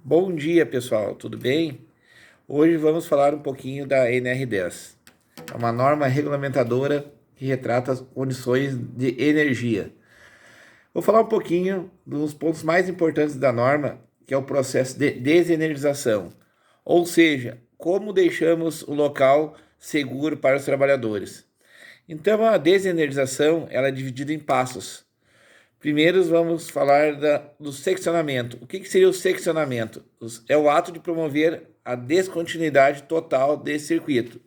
Bom dia, pessoal, tudo bem? Hoje vamos falar um pouquinho da NR10. É uma norma regulamentadora que retrata as condições de energia. Vou falar um pouquinho dos pontos mais importantes da norma, que é o processo de desenergização, ou seja, como deixamos o local seguro para os trabalhadores. Então, a desenergização ela é dividida em passos. Primeiro vamos falar do seccionamento. O que seria o seccionamento? É o ato de promover a descontinuidade total desse circuito.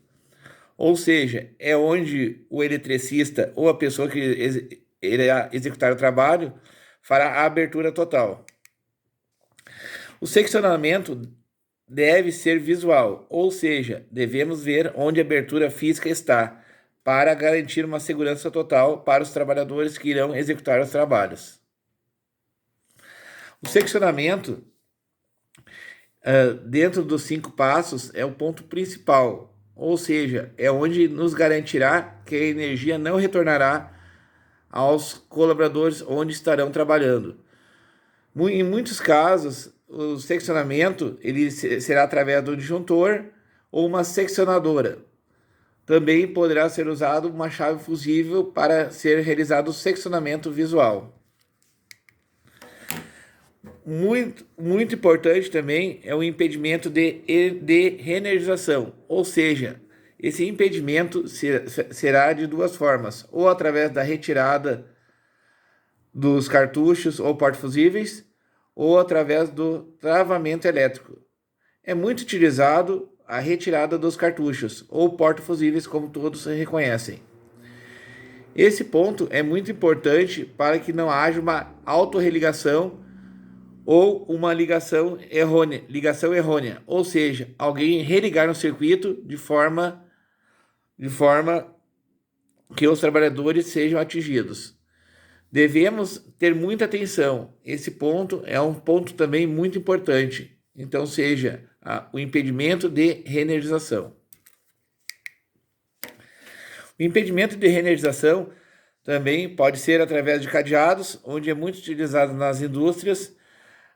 Ou seja, é onde o eletricista ou a pessoa que irá executar o trabalho fará a abertura total. O seccionamento deve ser visual, ou seja, devemos ver onde a abertura física está, para garantir uma segurança total para os trabalhadores que irão executar os trabalhos. O seccionamento, dentro dos 5 passos, é o ponto principal, ou seja, é onde nos garantirá que a energia não retornará aos colaboradores onde estarão trabalhando. Em muitos casos, o seccionamento ele será através do disjuntor ou uma seccionadora. Também poderá ser usado uma chave fusível para ser realizado o seccionamento visual. Muito importante também é o impedimento de reenergização, ou seja, esse impedimento será de duas formas, ou através da retirada dos cartuchos ou porta-fusíveis, ou através do travamento elétrico. É muito utilizado a retirada dos cartuchos ou porta-fusíveis, como todos reconhecem. Esse ponto é muito importante para que não haja uma autorreligação ou uma ligação errônea, ou seja, alguém religar um circuito de forma que os trabalhadores sejam atingidos. Devemos ter muita atenção. Esse ponto é um ponto também muito importante. Então, seja o impedimento de reenergização. O impedimento de reenergização também pode ser através de cadeados, onde é muito utilizado nas indústrias,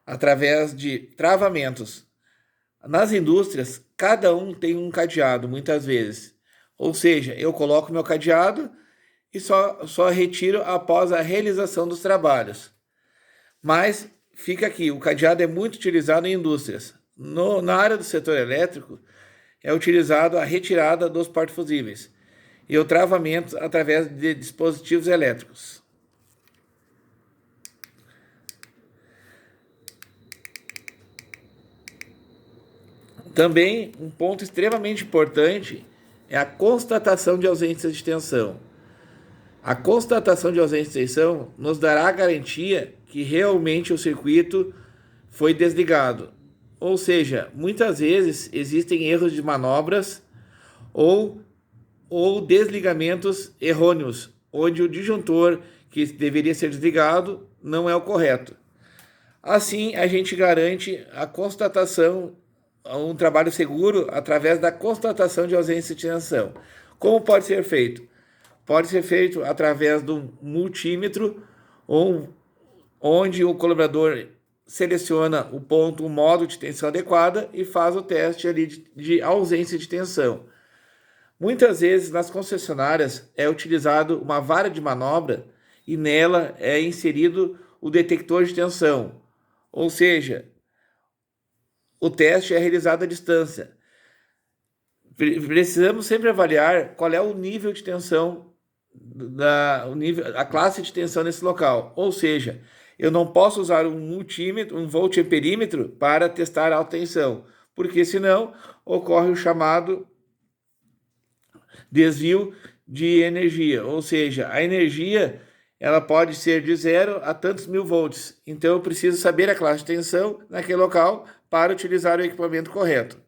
através de travamentos. Nas indústrias, cada um tem um cadeado, muitas vezes. Ou seja, eu coloco meu cadeado e só retiro após a realização dos trabalhos. Mas fica aqui, o cadeado é muito utilizado em indústrias. Na área do setor elétrico, é utilizado a retirada dos porta-fusíveis e o travamento através de dispositivos elétricos. Também um ponto extremamente importante é a constatação de ausência de tensão. A constatação de ausência de tensão nos dará a garantia que realmente o circuito foi desligado. Ou seja, muitas vezes existem erros de manobras ou desligamentos errôneos, onde o disjuntor que deveria ser desligado não é o correto. Assim, a gente garante a constatação, um trabalho seguro através da constatação de ausência de tensão. Como pode ser feito? Pode ser feito através do multímetro, onde o colaborador seleciona o ponto, o modo de tensão adequada e faz o teste ali de ausência de tensão. Muitas vezes nas concessionárias é utilizado uma vara de manobra e nela é inserido o detector de tensão, ou seja, o teste é realizado à distância. Precisamos sempre avaliar qual é o nível de tensão, a classe de tensão nesse local. Ou seja, eu não posso usar um multímetro, um voltamperímetro para testar a alta tensão, porque senão ocorre o chamado desvio de energia. Ou seja, a energia ela pode ser de 0 a tantos mil volts. Então eu preciso saber a classe de tensão naquele local para utilizar o equipamento correto.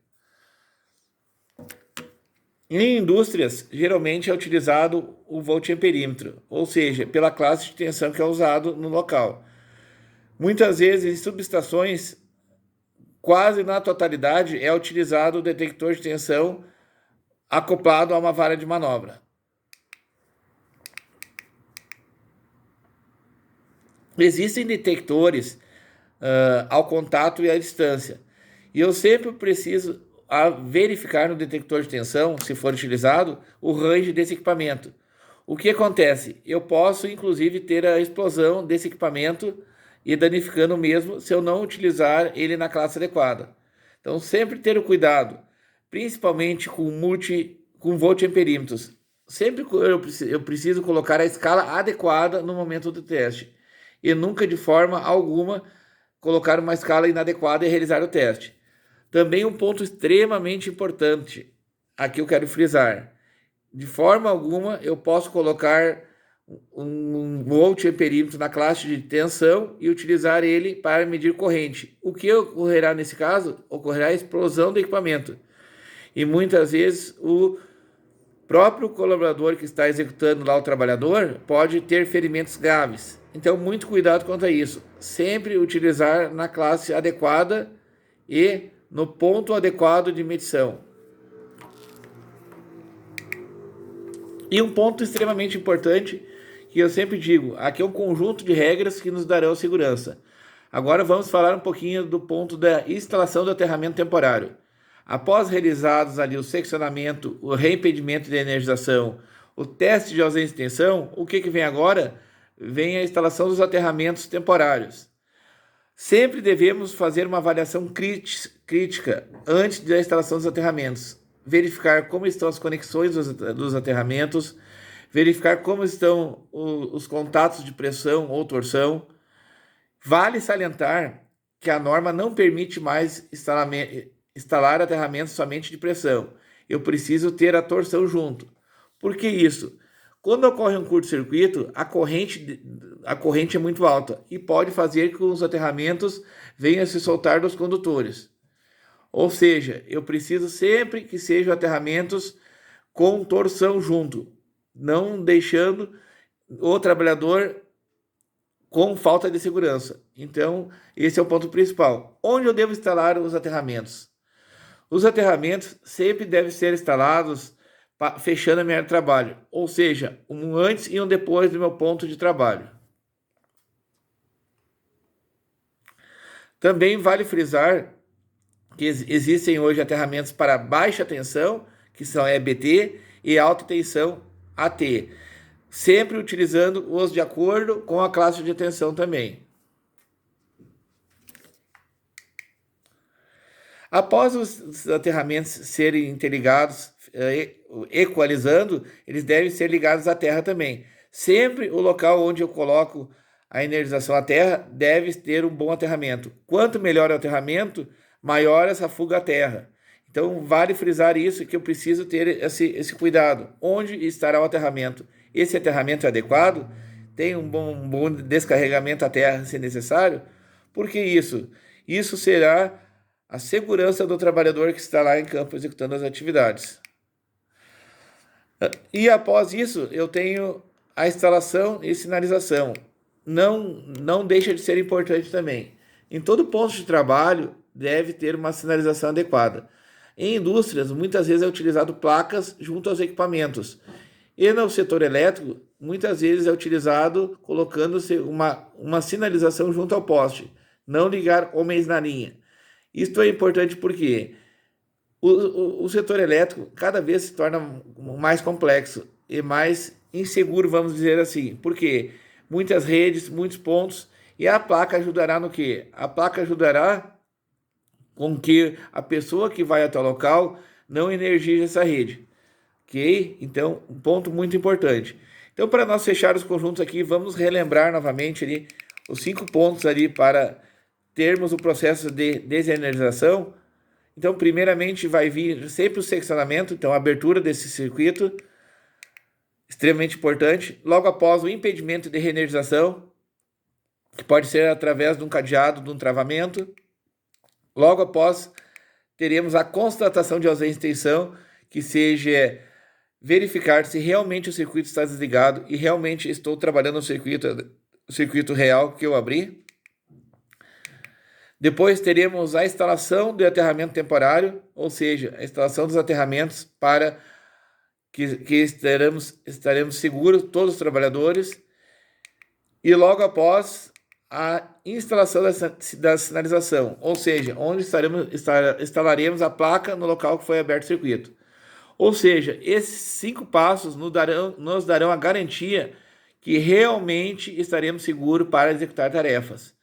Em indústrias, geralmente é utilizado o voltamperímetro, ou seja, pela classe de tensão que é usado no local. Muitas vezes, em subestações, quase na totalidade, é utilizado o detector de tensão acoplado a uma vara de manobra. Existem detectores ao contato e à distância. E eu sempre preciso verificar no detector de tensão, se for utilizado, o range desse equipamento. O que acontece? Eu posso, inclusive, ter a explosão desse equipamento e danificando o mesmo se eu não utilizar ele na classe adequada. Então, sempre ter o cuidado, principalmente com voltamperímetros. Sempre eu preciso colocar a escala adequada no momento do teste e nunca de forma alguma colocar uma escala inadequada e realizar o teste. Também um ponto extremamente importante, aqui eu quero frisar, de forma alguma eu posso colocar um voltamperímetro na classe de tensão e utilizar ele para medir corrente. O que ocorrerá nesse caso? Ocorrerá a explosão do equipamento. E muitas vezes o próprio colaborador que está executando lá o trabalhador pode ter ferimentos graves. Então, muito cuidado quanto a isso. Sempre utilizar na classe adequada e no ponto adequado de medição. E um ponto extremamente importante que eu sempre digo, aqui é um conjunto de regras que nos darão segurança. Agora vamos falar um pouquinho do ponto da instalação do aterramento temporário. Após realizados ali o seccionamento, o reimpedimento de energização, o teste de ausência de tensão, o que vem agora? Vem a instalação dos aterramentos temporários. Sempre devemos fazer uma avaliação crítica antes da instalação dos aterramentos. Verificar como estão as conexões dos aterramentos, verificar como estão os contatos de pressão ou torção. Vale salientar que a norma não permite mais instalar aterramentos somente de pressão. Eu preciso ter a torção junto. Por que isso? Quando ocorre um curto-circuito, a corrente é muito alta e pode fazer com que os aterramentos venham a se soltar dos condutores. Ou seja, eu preciso sempre que sejam aterramentos com torção junto, não deixando o trabalhador com falta de segurança. Então, esse é o ponto principal. Onde eu devo instalar os aterramentos? Os aterramentos sempre devem ser instalados fechando a minha área de trabalho, ou seja, um antes e um depois do meu ponto de trabalho. Também vale frisar que existem hoje aterramentos para baixa tensão, que são EBT, e alta tensão AT, sempre utilizando os de acordo com a classe de tensão também. Após os aterramentos serem interligados, equalizando, eles devem ser ligados à terra também. Sempre o local onde eu coloco a energização à terra deve ter um bom aterramento. Quanto melhor é o aterramento, maior essa fuga à terra. Então, vale frisar isso, que eu preciso ter esse cuidado. Onde estará o aterramento? Esse aterramento é adequado? Tem um bom descarregamento à terra, se necessário? Por que isso? Isso será a segurança do trabalhador que está lá em campo executando as atividades. E após isso, eu tenho a instalação e sinalização. Não deixa de ser importante também. Em todo ponto de trabalho, deve ter uma sinalização adequada. Em indústrias, muitas vezes é utilizado placas junto aos equipamentos. E no setor elétrico, muitas vezes é utilizado colocando-se uma sinalização junto ao poste. Não ligar homens na linha. Isto é importante porque o setor elétrico cada vez se torna mais complexo e mais inseguro, vamos dizer assim. Porque muitas redes, muitos pontos, e a placa ajudará no quê? A placa ajudará com que a pessoa que vai até o local não energize essa rede. Ok? Então, um ponto muito importante. Então, para nós fechar os conjuntos aqui, vamos relembrar novamente ali os 5 pontos ali para termos o processo de desenergização. Então, primeiramente, vai vir sempre o seccionamento, então a abertura desse circuito, extremamente importante. Logo após, o impedimento de reenergização, que pode ser através de um cadeado, de um travamento. Logo após, teremos a constatação de ausência de tensão, que seja verificar se realmente o circuito está desligado e realmente estou trabalhando no circuito real que eu abri. Depois teremos a instalação do aterramento temporário, ou seja, a instalação dos aterramentos para que estaremos seguros, todos os trabalhadores. E logo após, a instalação da sinalização, ou seja, onde instalaremos a placa no local que foi aberto o circuito. Ou seja, esses 5 passos nos darão a garantia que realmente estaremos seguros para executar tarefas.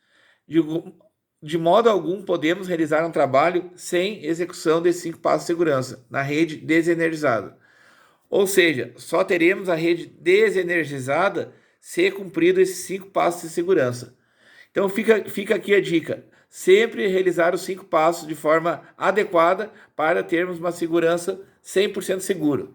De modo algum, podemos realizar um trabalho sem execução desses 5 passos de segurança na rede desenergizada. Ou seja, só teremos a rede desenergizada se cumprido esses 5 passos de segurança. Então fica aqui a dica: sempre realizar os 5 passos de forma adequada para termos uma segurança 100% seguro.